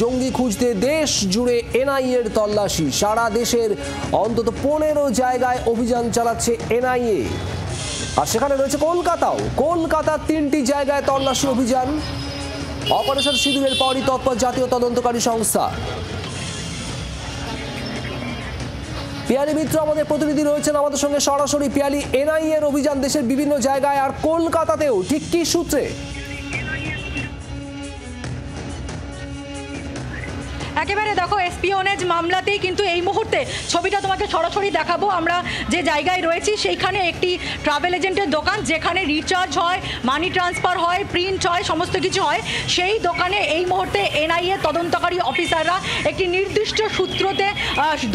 জঙ্গি খুঁজতে দেশ জুড়ে এনআইএর তল্লাশি। সারা দেশের অন্তত 15 জায়গায় অভিযান চালাচ্ছে এনআইএ। আর সেখানে রয়েছে কলকাতাও। কলকাতার 3টি জায়গায় তল্লাশি অভিযান। অপারেশন সিঁদুরের পরই তৎপর জাতীয় তদন্তকারী সংস্থা। পিয়ালি মিত্র আমাদের প্রতিনিধি রয়েছেন আমাদের সঙ্গে সরাসরি। পিয়ালি, এনআইএ এর অভিযান দেশের বিভিন্ন জায়গায়, আর কলকাতাতেও ঠিক কি সূত্রে? একেবারে দেখো, এসপিওনেজ মামলাতেই কিন্তু এই মুহূর্তে ছবিটা তোমাকে সরাসরি দেখাবো। আমরা যে জায়গায় রয়েছি সেইখানে একটি ট্রাভেল এজেন্টের দোকান, যেখানে রিচার্জ হয়, মানি ট্রান্সফার হয়, প্রিন্ট হয়, সমস্ত কিছু হয়। সেই দোকানে এই মুহূর্তে এনআইএ তদন্তকারী অফিসাররা একটি নির্দিষ্ট সূত্রতে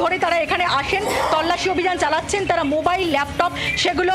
ধরে তারা এখানে আসেন, তল্লাশি অভিযান চালাচ্ছেন। তারা মোবাইল, ল্যাপটপ সেগুলো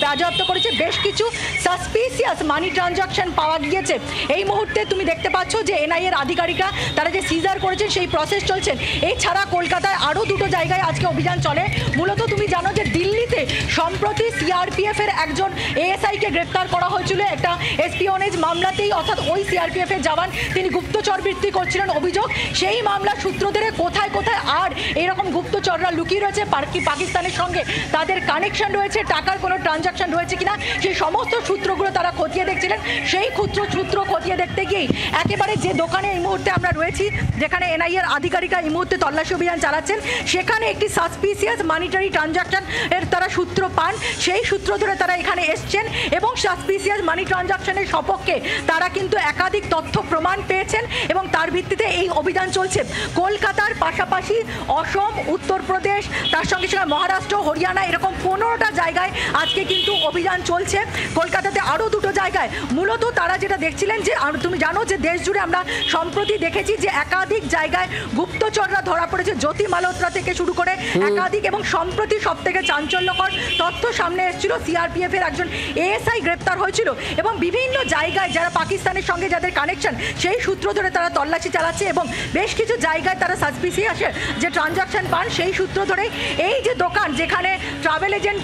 বাজেয়াপ্ত করেছে। বেশ কিছু সাসপিসিয়াস মানি ট্রানজাকশন পাওয়া গিয়েছে। এই মুহূর্তে তুমি দেখতে পাচ্ছ যে এনআইএর আধিকারিকরা তারা যে সিজার করেছেন সেই প্রসেস চলছেন। এছাড়া কলকাতায় আরও 2টো জায়গায় আজকে অভিযান চলে। মূলত তুমি জানো যে দিল্লিতে সম্প্রতি সিআরপিএফ এর একজন এএসআইকে গ্রেপ্তার করা হয়েছিল একটা এসপিওনেজ মামলাতেই, অর্থাৎ ওই সিআরপিএফ এর জওয়ান তিনি গুপ্তচর বৃত্তি করছিলেন অভিযোগ। সেই মামলার সূত্র ধরে কোথায় কোথায় আর এরকম গুপ্তচররা লুকিয়ে রয়েছে, পাকিস্তানের সঙ্গে তাদের কানেকশন রয়েছে, টাকার কোনো ট্রানজাকশন রয়েছে কিনা, সেই সমস্ত সূত্রগুলো তারা খতিয়ে দেখছিলেন। সেই সূত্র খতিয়ে দেখতে গিয়েই একেবারে যে দোকানে এই মুহূর্তে আমরা রয়েছি, যেখানে এনআইএর আধিকারিকরা এই মুহূর্তে তল্লাশি অভিযান চালাচ্ছেন, সেখানে একটি সাসপিসিয়াস মানিটারি ট্রানজাকশন এর তারা সূত্র পান। সেই সূত্র ধরে তারা এখানে এসছেন এবং সাসপিসিয়াস মানি ট্রানজাকশনের সপক্ষে তারা কিন্তু একাধিক তথ্য প্রমাণ পেয়েছেন এবং তার ভিত্তিতে এই অভিযান চলছে। কলকাতার পাশাপাশি অসম, উত্তরপ্রদেশ, তার সঙ্গে সঙ্গে মহারাষ্ট্র, হরিয়ানা, এরকম 15টা জায়গায় আজকে কিন্তু অভিযান চলছে। কলকাতাতে আরও 2টো জায়গায় মূলত তারা যেটা দেখছিলেন যে তুমি জানো যে দেশ জুড়ে আমরা সম্প্রতি দেখেছি যে একাধিক জায়গায় গুপ্তচররা ধরা পড়েছে, জ্যোতি মালহোত্রা থেকে শুরু করে একাধিক। এবং সম্প্রতি সব থেকে চাঞ্চল্যকর তথ্য সামনে এসেছিল, সিআরপিএফ এর একজন এএসআই গ্রেপ্তার হয়েছিল এবং বিভিন্ন জায়গায় যারা পাকিস্তানের সঙ্গে যাদের কানেকশন সেই সূত্র ধরে তারা তল্লাশি চালাচ্ছে এবং বেশ কিছু জায়গায় তারা সাসপিসিয়াস যে ট্রানজাকশন পান সেই সূত্র ধরে এই যে দোকান, যেখানে ট্রাভেল এজেন্ট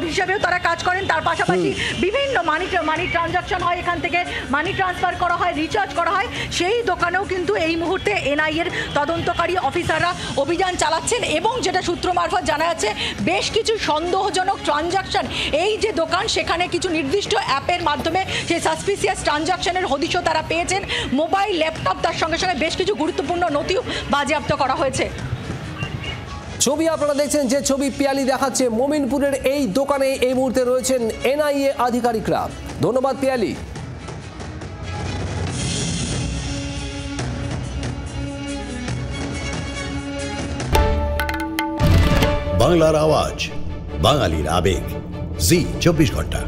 হিসেবেও তারা কাজ করেন, তার পাশাপাশি বিভিন্ন মানি ট্রানজাকশন হয়, এখান থেকে মানি ট্রান্সফার করা হয়, রিচার্জ করা হয়, সেই দোকানেও কিন্তু এই মুহূর্তে এনআইএর তদন্তকারী অফিসাররা অভিযান চালাচ্ছেন। এবং যেটা সূত্র মারফত জানা যাচ্ছে, বেশ কিছু সন্দেহজনক ট্রানজাকশন এই যে দোকান, সেখানে কিছু নির্দিষ্ট অ্যাপের মাধ্যমে সেই সাসপিসিয়াস ট্রানজাকশনের হদিশও তারা পেয়েছেন। মোবাইল, ল্যাপটপ, তার সঙ্গে সঙ্গে বেশ কিছু গুরুত্বপূর্ণ নথিও বাজেয়াপ্ত করা হয়েছে। ছবি আপনারা দেখছেন, যে ছবি পিয়ালি দেখাচ্ছে, মোমিনপুরের এই দোকানে এই মুহূর্তে রয়েছেন এনআইএ আধিকারিকরা। ধন্যবাদ পিয়ালি। বাংলার আওয়াজ, বাঙালির আবেগ, জি 24 ঘন্টা।